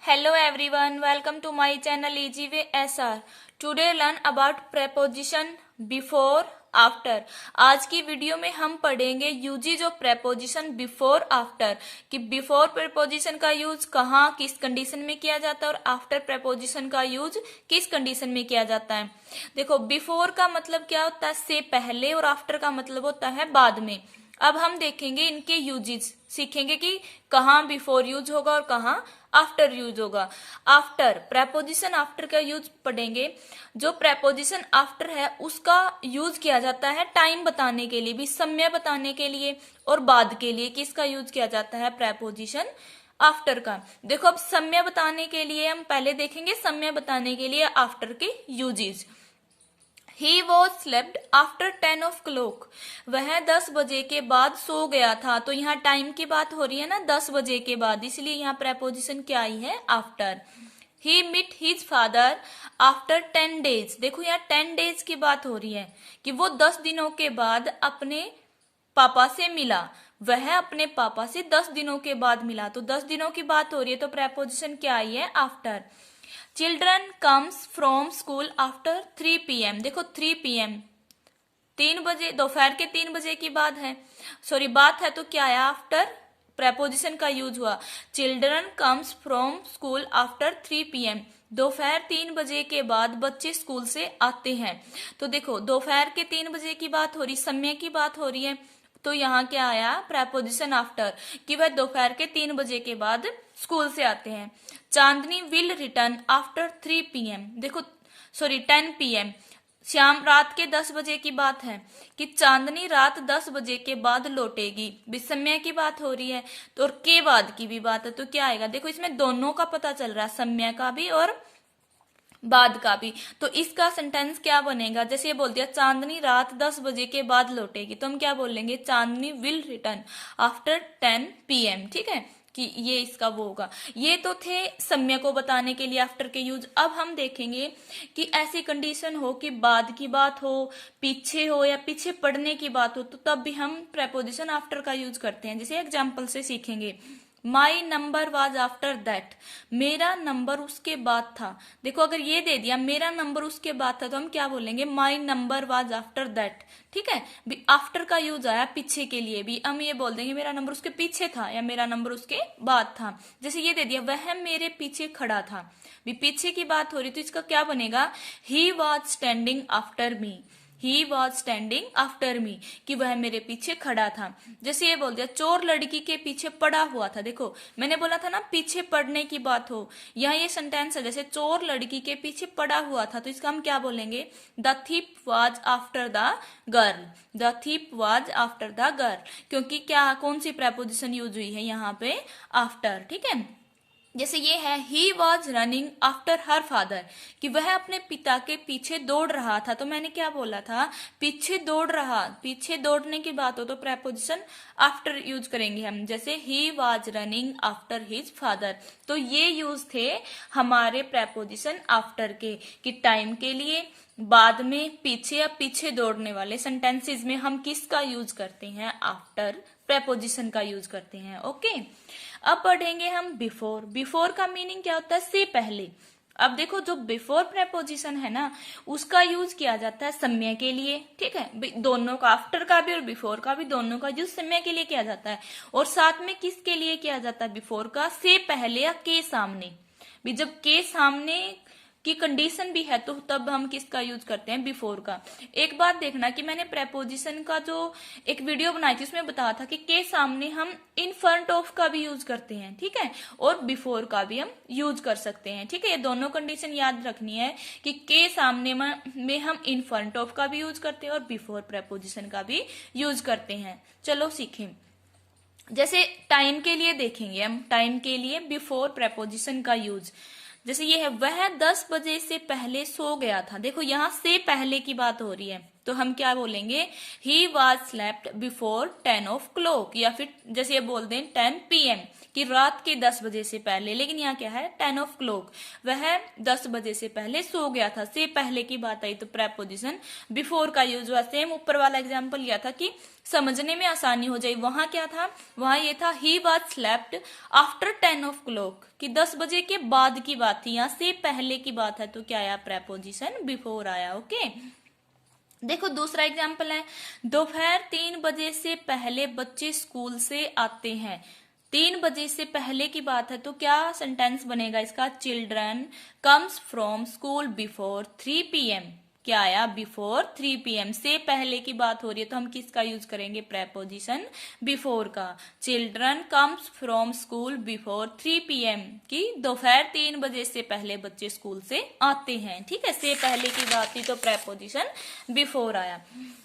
Hello everyone, welcome to my channel Easy Way SR. Today learn about preposition before after. आज की video में हम पढ़ेंगे UG जो प्रेपोजिशन बिफोर आफ्टर कि बिफोर प्रेपोजिशन का यूज कहाँ किस कंडीशन में किया जाता है और आफ्टर प्रेपोजिशन का यूज किस कंडीशन में किया जाता है। देखो बिफोर का मतलब क्या होता है से पहले और आफ्टर का मतलब होता है बाद में। अब हम देखेंगे इनके यूजेस, सीखेंगे कि कहाँ बिफोर यूज होगा और कहाँ आफ्टर यूज होगा। आफ्टर प्रेपोजिशन आफ्टर का यूज पढ़ेंगे। जो प्रेपोजिशन आफ्टर है उसका यूज किया जाता है टाइम बताने के लिए भी, समय बताने के लिए और बाद के लिए किसका यूज किया जाता है प्रेपोजिशन आफ्टर का। देखो अब समय बताने के लिए हम पहले देखेंगे समय बताने के लिए आफ्टर के uses. He was slept after 10 o'clock. वह 10 बजे के बाद सो गया था। तो यहाँ टाइम की बात हो रही है ना, 10 बजे के बाद, इसलिए यहाँ प्रेपोजिशन क्या आई है after. He met his father after 10 days. देखो यहाँ 10 days की बात हो रही है कि वो 10 दिनों के बाद अपने पापा से मिला। वह अपने पापा से 10 दिनों के बाद मिला, तो 10 दिनों की बात हो रही है, तो प्रेपोजिशन क्या आई है after. Children comes from school after 3 PM। देखो 3 PM 3 बजे, दोपहर के 3 बजे की बात है, सॉरी बात है, तो क्या है आफ्टर प्रेपोजिशन का यूज हुआ। Children comes from school after 3 PM। दोपहर 3 बजे के बाद बच्चे स्कूल से आते हैं। तो देखो दोपहर के 3 बजे की बात हो रही, समय की बात हो रही है, तो यहाँ क्या आया प्रेपोजिशन आफ्टर कि वह दोपहर के 3 बजे के बाद स्कूल से आते हैं। चांदनी विल रिटर्न आफ्टर 3 PM। देखो सॉरी 10 PM, शाम रात के 10 बजे की बात है कि चांदनी रात 10 बजे के बाद लौटेगी। समय की बात हो रही है तो और के बाद की भी बात है, तो क्या आएगा। देखो इसमें दोनों का पता चल रहा है, समय का भी और बाद का भी। तो इसका सेंटेंस क्या बनेगा, जैसे ये बोल दिया चांदनी रात 10 बजे के बाद लौटेगी, तो हम क्या बोलेंगे चांदनी विल रिटर्न आफ्टर 10 PM। ठीक है कि ये इसका वो होगा। ये तो थे समय को बताने के लिए आफ्टर के यूज। अब हम देखेंगे कि ऐसी कंडीशन हो कि बाद की बात हो, पीछे हो या पीछे पड़ने की बात हो, तो तब भी हम प्रेपोजिशन आफ्टर का यूज करते हैं। जैसे एग्जाम्पल से सीखेंगे। My number was after that. मेरा नंबर उसके बाद था। देखो अगर ये दे दिया मेरा नंबर उसके बाद था, तो हम क्या बोलेंगे my number was after that. ठीक है, आफ्टर का यूज आया पीछे के लिए भी, हम ये बोल देंगे मेरा नंबर उसके पीछे था या मेरा नंबर उसके बाद था। जैसे ये दे दिया वह मेरे पीछे खड़ा था, भी पीछे की बात हो रही, तो इसका क्या बनेगा he was standing after me. He was standing after me कि वह मेरे पीछे खड़ा था। जैसे ये बोल दिया चोर लड़की के पीछे पड़ा हुआ था। देखो मैंने बोला था ना पीछे पड़ने की बात हो, यहाँ ये सेंटेंस है जैसे चोर लड़की के पीछे पड़ा हुआ था, तो इसका हम क्या बोलेंगे the thief was after the girl. The thief was after the girl, क्योंकि क्या कौन सी प्रेपोजिशन यूज हुई है यहाँ पे आफ्टर। ठीक है, जैसे ये है he was running after her father कि वह अपने पिता के पीछे दौड़ रहा था। तो मैंने क्या बोला था पीछे दौड़ रहा, पीछे दौड़ने की बात हो तो प्रेपोजिशन आफ्टर यूज करेंगे हम। जैसे he was running after his father, तो ये यूज थे हमारे प्रेपोजिशन आफ्टर के कि टाइम के लिए, बाद में, पीछे या पीछे दौड़ने वाले सेंटेंसेस में हम किसका यूज करते हैं आफ्टर प्रेपोजिशन का यूज करते हैं। ओके, अब पढ़ेंगे हम बिफोर। बिफोर का मीनिंग क्या होता है से पहले। अब देखो जो बिफोर प्रेपोजिशन है ना उसका यूज किया जाता है समय के लिए। ठीक है, दोनों का आफ्टर का भी और बिफोर का भी दोनों का यूज समय के लिए किया जाता है। और साथ में किसके लिए किया जाता है बिफोर का से पहले या के सामने भी। जब के सामने की कंडीशन भी है तो तब हम किसका यूज करते हैं बिफोर का। एक बात देखना कि मैंने प्रेपोजिशन का जो एक वीडियो बनाई थी उसमें बताया था कि के सामने हम इन फ्रंट ऑफ का भी यूज करते हैं। ठीक है, और बिफोर का भी हम यूज कर सकते हैं। ठीक है, ये दोनों कंडीशन याद रखनी है कि के सामने में हम इन फ्रंट ऑफ का भी यूज करते हैं और बिफोर प्रेपोजिशन का भी यूज करते हैं। चलो सीखें। जैसे टाइम के लिए देखेंगे हम, टाइम के लिए बिफोर प्रेपोजिशन का यूज। जैसे ये है वह 10 बजे से पहले सो गया था। देखो यहाँ से पहले की बात हो रही है, तो हम क्या बोलेंगे he was slept before 10 o'clock, या फिर जैसे ये बोल दें 10 PM कि रात के 10 बजे से पहले, लेकिन यहाँ क्या है 10 ऑफ क्लॉक, वह 10 बजे से पहले सो गया था, से पहले की बात आई तो प्रेपोजिशन बिफोर का यूज हुआ। सेम ऊपर वाला एग्जाम्पल लिया था कि समझने में आसानी हो जाए, वहां क्या था, वहां ये था he was slept after 10 of clock, कि 10 बजे के बाद की बात थी, यहाँ से पहले की बात है तो क्या आया, प्रेपोजिशन बिफोर आया। ओके, देखो दूसरा एग्जाम्पल है, दोपहर 3 बजे से पहले बच्चे स्कूल से आते हैं। 3 बजे से पहले की बात है तो क्या सेंटेंस बनेगा इसका, children comes from school before 3 PM। क्या आया, बिफोर 3 PM, से पहले की बात हो रही है तो हम किसका यूज करेंगे, प्रेपोजिशन बिफोर का। Children comes from school before 3 PM, कि दोपहर 3 बजे से पहले बच्चे स्कूल से आते हैं। ठीक है, से पहले की बात थी तो प्रेपोजिशन बिफोर आया।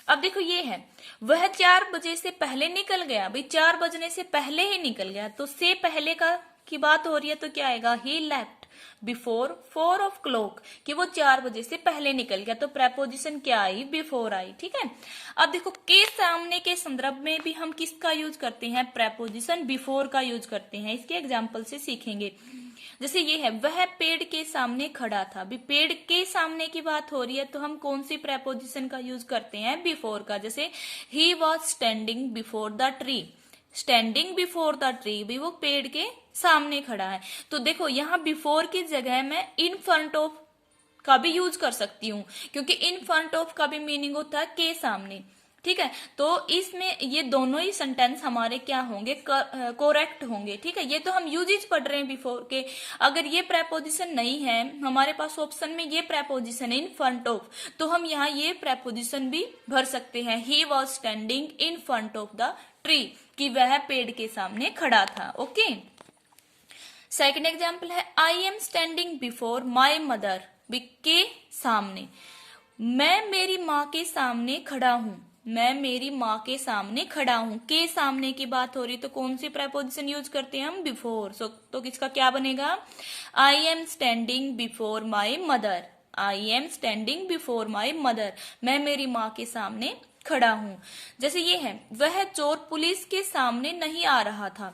अब देखो ये है, वह 4 बजे से पहले निकल गया, भाई 4 बजने से पहले ही निकल गया तो से पहले का की बात हो रही है तो क्या आएगा, ही लेफ्ट बिफोर 4 ऑफ क्लॉक, कि वो 4 बजे से पहले निकल गया तो प्रेपोजिशन क्या आई, बिफोर आई। ठीक है, अब देखो के सामने के संदर्भ में भी हम किसका यूज करते हैं, प्रेपोजिशन बिफोर का यूज करते हैं। इसके एग्जाम्पल से सीखेंगे। जैसे ये है, वह पेड़ के सामने खड़ा था, भी पेड़ के सामने की बात हो रही है तो हम कौन सी प्रेपोजिशन का यूज करते हैं, बिफोर का। जैसे he was standing before the tree, standing before the tree, भी वो पेड़ के सामने खड़ा है। तो देखो यहाँ बिफोर की जगह मैं इन फ्रंट ऑफ का भी यूज कर सकती हूँ, क्योंकि इन फ्रंट ऑफ का भी मीनिंग होता है के सामने। ठीक है, तो इसमें ये दोनों ही सेंटेंस हमारे क्या होंगे, करेक्ट होंगे। ठीक है, ये तो हम यूजेज पढ़ रहे हैं बिफोर के। अगर ये प्रेपोजिशन नहीं है हमारे पास ऑप्शन में, ये प्रेपोजिशन है इन फ्रंट ऑफ, तो हम यहाँ ये प्रेपोजिशन भी भर सकते हैं, he was standing in front of the tree, कि वह पेड़ के सामने खड़ा था। ओके, सेकंड एग्जाम्पल है, I am standing before my mother, के सामने, मैं मेरी माँ के सामने खड़ा हूं, मैं मेरी माँ के सामने खड़ा हूं, के सामने की बात हो रही तो कौन सी प्रेपोजिशन यूज करते हैं हम, बिफोर। तो किसका क्या बनेगा, I am standing before my mother, I am standing before my mother, मैं मेरी माँ के सामने खड़ा हूं। जैसे ये है, वह चोर पुलिस के सामने नहीं आ रहा था,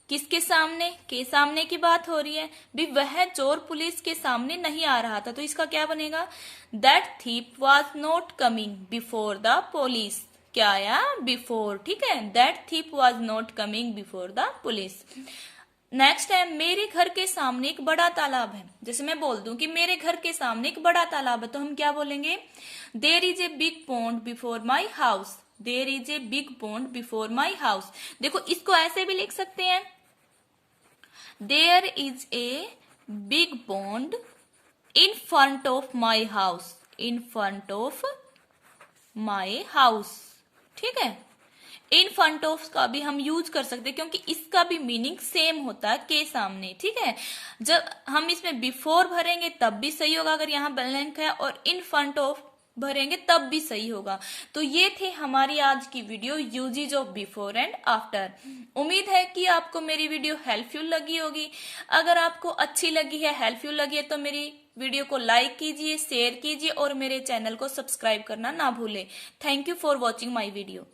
किसके सामने, के सामने की बात हो रही है, भी वह चोर पुलिस के सामने नहीं आ रहा था तो इसका क्या बनेगा, that thief was not coming before the police, क्या आया, बिफोर। ठीक है, that thief was not coming before the police. Next है, मेरे घर के सामने एक बड़ा तालाब है। जैसे मैं बोल दूं कि मेरे घर के सामने एक बड़ा तालाब है तो हम क्या बोलेंगे, there is a big pond before my house, there is a big pond before my house. देखो इसको ऐसे भी लिख सकते हैं, there is a big pond in front of my house, in front of my house. ठीक है, इन front of का भी हम यूज कर सकते हैं क्योंकि इसका भी मीनिंग सेम होता है के सामने। ठीक है, जब हम इसमें बिफोर भरेंगे तब भी सही होगा अगर यहाँ ब्लैंक है, और इन फ्रंट ऑफ भरेंगे तब भी सही होगा। तो ये थे हमारी आज की video, usages of before and after. उम्मीद है कि आपको मेरी वीडियो हेल्पफुल लगी होगी। अगर आपको अच्छी लगी है, हेल्पफुल लगी है तो मेरी वीडियो को लाइक कीजिए, शेयर कीजिए और मेरे चैनल को सब्सक्राइब करना ना भूले। Thank you for watching my video.